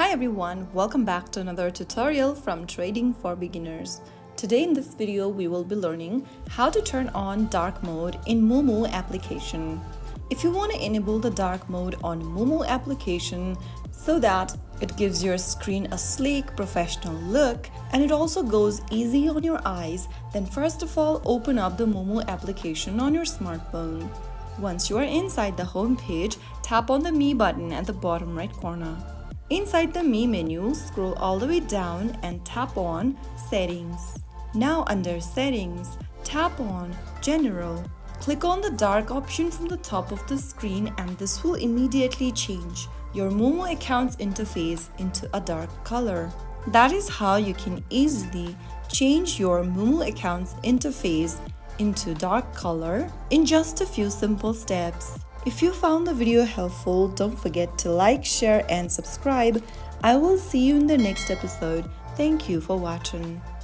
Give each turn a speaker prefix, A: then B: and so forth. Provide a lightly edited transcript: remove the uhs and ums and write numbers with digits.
A: Hi everyone, welcome back to another tutorial from Trading for Beginners. Today in this video we will be learning how to turn on dark mode in Moomoo application. If you want to enable the dark mode on Moomoo application so that it gives your screen a sleek professional look and it also goes easy on your eyes, then first of all open up the Moomoo application on your smartphone. Once you are inside the home page, tap on the Me button at the bottom right corner. Inside the Me menu, scroll all the way down and tap on Settings. Now under Settings, tap on General. Click on the dark option from the top of the screen and this will immediately change your Moomoo account's interface into a dark color. That is how you can easily change your Moomoo account's interface into dark color in just a few simple steps. If you found the video helpful, don't forget to like, share and subscribe. I will see you in the next episode. Thank you for watching.